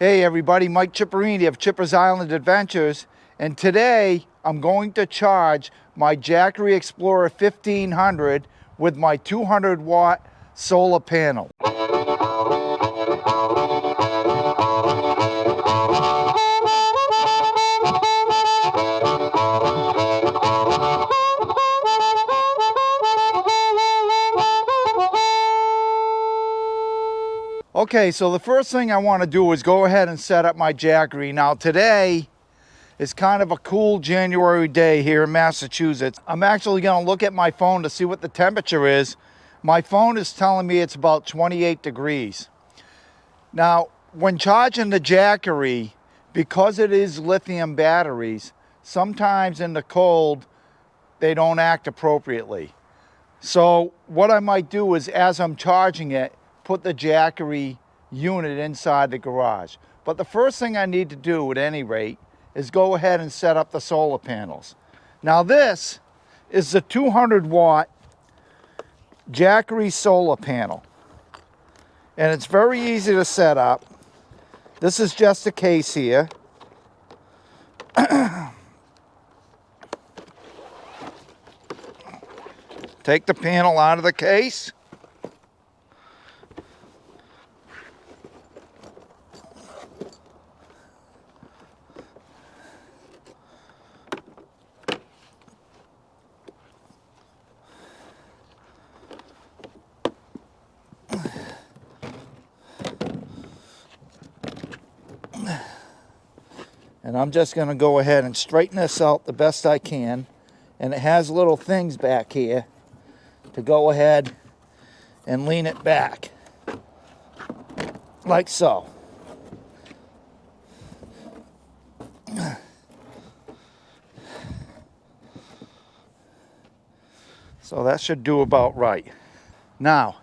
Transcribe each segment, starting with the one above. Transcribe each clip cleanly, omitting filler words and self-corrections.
Hey everybody, Mike Chipperini of Chipper's Island Adventures, and today I'm going to charge my Jackery Explorer 1500 with my 200 watt solar panel. Okay, so the first thing I want to do is go ahead and set up my Jackery. Now today is kind of a cool January day here in Massachusetts. I'm actually going to look at my phone to see what the temperature is. My phone is telling me it's about 28 degrees. Now, when charging the Jackery, because it is lithium batteries, sometimes in the cold, they don't act appropriately. So what I might do is, as I'm charging it, put the Jackery unit inside the garage. But the first thing I need to do at any rate is go ahead and set up the solar panels. Now this is the 200 watt Jackery solar panel. And it's very easy to set up. This is just a case here. Take the panel out of the case. And I'm just going to go ahead and straighten this out the best I can. And it has little things back here to go ahead and lean it back, like so. So that should do about right. Now,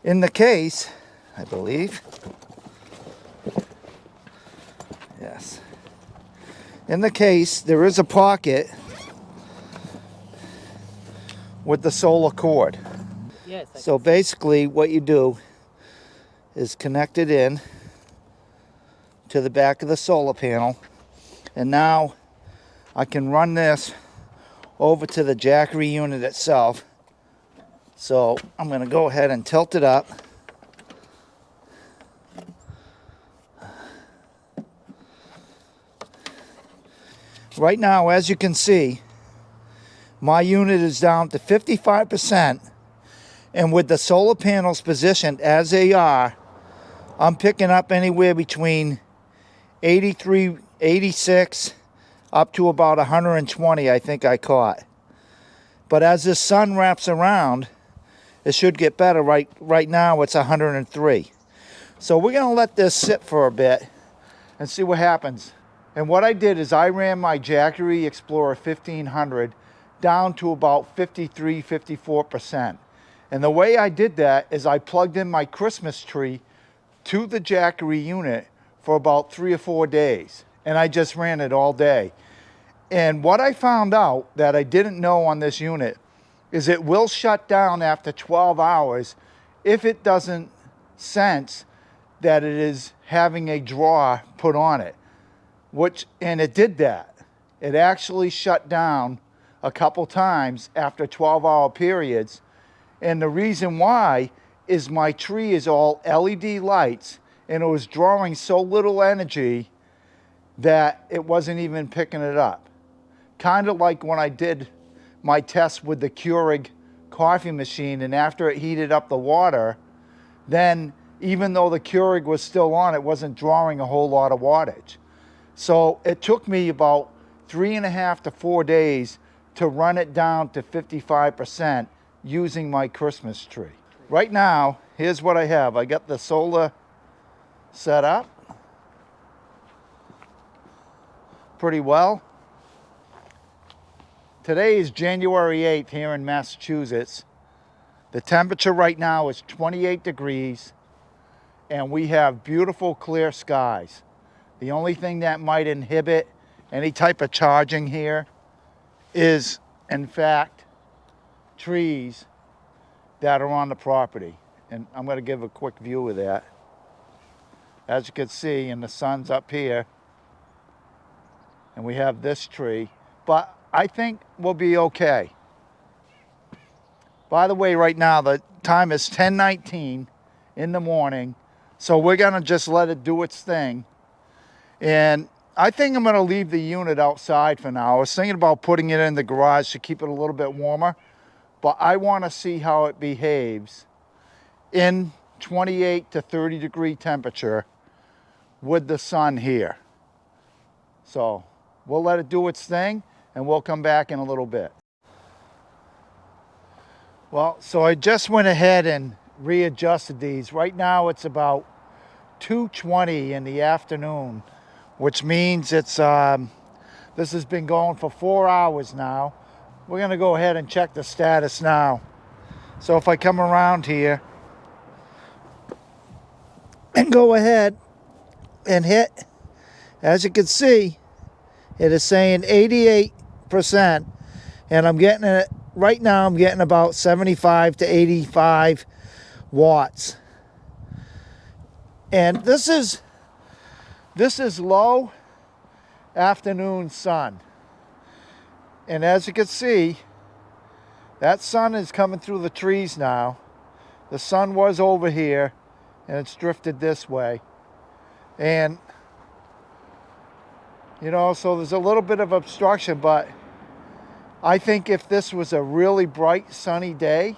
in the case, I believe, yes, in the case there is a pocket with the solar cord. Yes. So basically what you do is connect it in to the back of the solar panel, and now I can run this over to the Jackery unit itself. So I'm going to go ahead and tilt it up. Right now, as you can see, my unit is down to 55%, and with the solar panels positioned as they are, I'm picking up anywhere between 83, 86, up to about 120 I think I caught. But as the sun wraps around, it should get better. Right now it's 103. So we're going to let this sit for a bit and see what happens. And what I did is I ran my Jackery Explorer 1500 down to about 53, 54%. And the way I did that is I plugged in my Christmas tree to the Jackery unit for about 3 or 4 days. And I just ran it all day. And what I found out that I didn't know on this unit is it will shut down after 12 hours if it doesn't sense that it is having a draw put on it. And it did that. It actually shut down a couple times after 12-hour periods. And the reason why is my tree is all LED lights, and it was drawing so little energy that it wasn't even picking it up. Kind of like when I did my test with the Keurig coffee machine, and after it heated up the water, then even though the Keurig was still on, it wasn't drawing a whole lot of wattage. So it took me about 3.5 to 4 days to run it down to 55% using my Christmas tree. Right now, here's what I have. I got the solar set up pretty well. Today is January 8th here in Massachusetts. The temperature right now is 28 degrees, and we have beautiful clear skies. The only thing that might inhibit any type of charging here is, in fact, trees that are on the property. And I'm going to give a quick view of that. as you can see, and the sun's up here. And we have this tree, but I think we'll be okay. By the way, right now the time is 10:19 in the morning, so we're gonna just let it do its thing. And I think I'm gonna leave the unit outside for now. I was thinking about putting it in the garage to keep it a little bit warmer, but I wanna see how it behaves in 28 to 30 degree temperature with the sun here. So we'll let it do its thing and we'll come back in a little bit. Well, so I just went ahead and readjusted these. Right now it's about 2:20 in the afternoon, which means it's this has been going for 4 hours now. We're gonna go ahead and check the status now. So if I come around here and go ahead and hit, as you can see, it is saying 88%, and I'm getting it right now. I'm getting about 75 to 85 watts, and this is low afternoon sun. And as you can see, that sun is coming through the trees now. The sun was over here and it's drifted this way, and you know, so there's a little bit of obstruction, but I think if this was a really bright sunny day,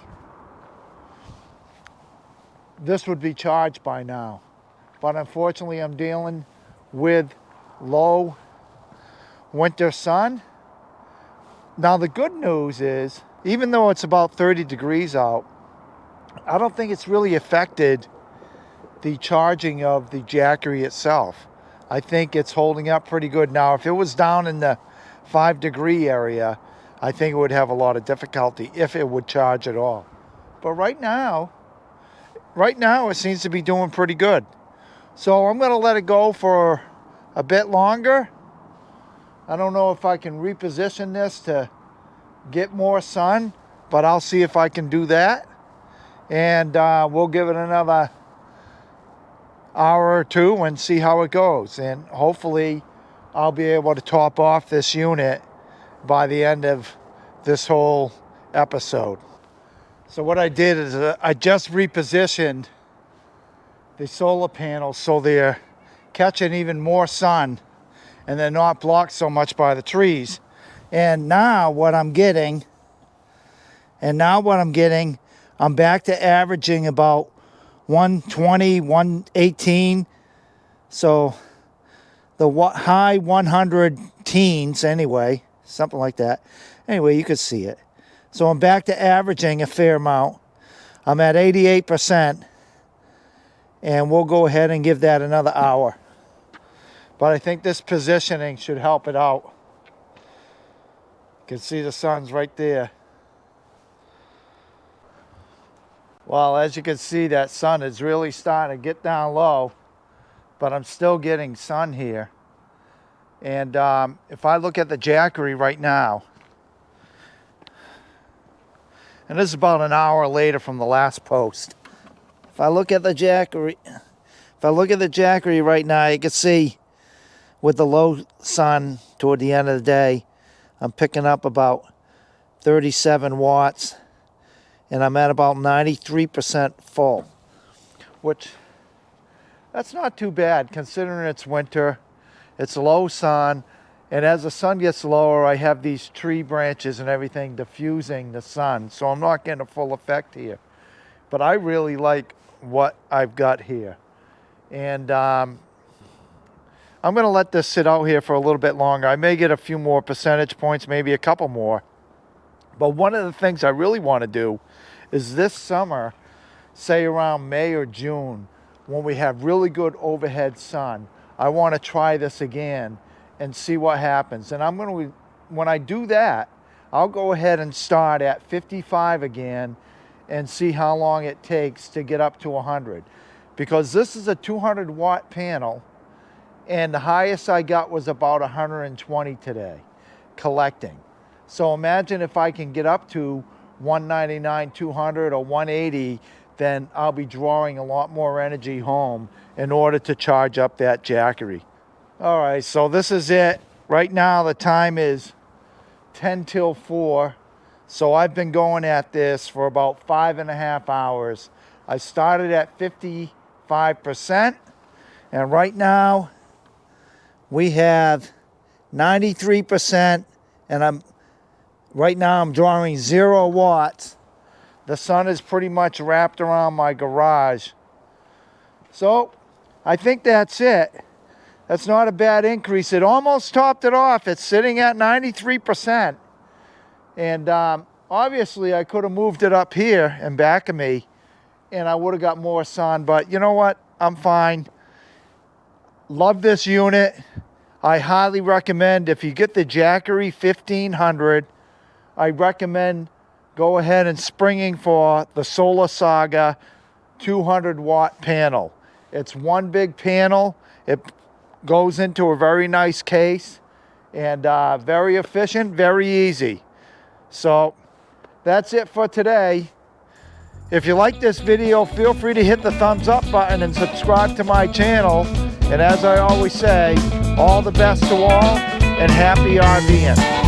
this would be charged by now. But unfortunately, I'm dealing with low winter sun. Now the good news is, even though it's about 30 degrees out, I don't think it's really affected the charging of the Jackery itself. I think it's holding up pretty good. Now, if it was down in the 5 degree area, I think it would have a lot of difficulty if it would charge at all. But right now it seems to be doing pretty good. So I'm gonna let it go for a bit longer. I don't know if I can reposition this to get more sun, but I'll see if I can do that. And we'll give it another hour or two and see how it goes, and hopefully I'll be able to top off this unit by the end of this whole episode. So what I did is I just repositioned the solar panels so they're catching even more sun and they're not blocked so much by the trees. And now what I'm getting, I'm back to averaging about 120, 118. So the high 100 teens anyway, something like that. Anyway, you could see it. So I'm back to averaging a fair amount. I'm at 88%, and we'll go ahead and give that another hour. But I think this positioning should help it out. You can see the sun's right there. Well, as you can see, that sun is really starting to get down low, but I'm still getting sun here. And if I look at the Jackery right now, and this is about an hour later from the last post. If I look at the Jackery right now, you can see with the low sun toward the end of the day, I'm picking up about 37 watts. And I'm at about 93% full, which that's not too bad considering it's winter, it's low sun, and as the sun gets lower, I have these tree branches and everything diffusing the sun, so I'm not getting a full effect here. But I really like what I've got here. And I'm gonna let this sit out here for a little bit longer. I may get a few more percentage points, maybe a couple more. But one of the things I really wanna do is this summer, say around May or June, when we have really good overhead sun, I want to try this again and see what happens. And when I do that, I'll go ahead and start at 55 again and see how long it takes to get up to 100. Because this is a 200 watt panel, and the highest I got was about 120 today, collecting. So imagine if I can get up to 199, 200, or 180 then I'll be drawing a lot more energy home in order to charge up that Jackery. All right, so this is it. Right now the time is 10 till 4. So I've been going at this for about 5.5 hours. I started at 55%, and right now we have 93%, and right now I'm drawing 0 watts. The sun is pretty much wrapped around my garage. So I think that's it. That's not a bad increase. It almost topped it off. It's sitting at 93%. And obviously I could have moved it up here and back of me and I would have got more sun, but you know what? I'm fine. Love this unit. I highly recommend, if you get the Jackery 1500, I recommend go ahead and springing for the SolarSaga 200 watt panel. It's one big panel. It goes into a very nice case and very efficient, very easy. So that's it for today. If you like this video, feel free to hit the thumbs up button and subscribe to my channel. And as I always say, all the best to all and happy RVing.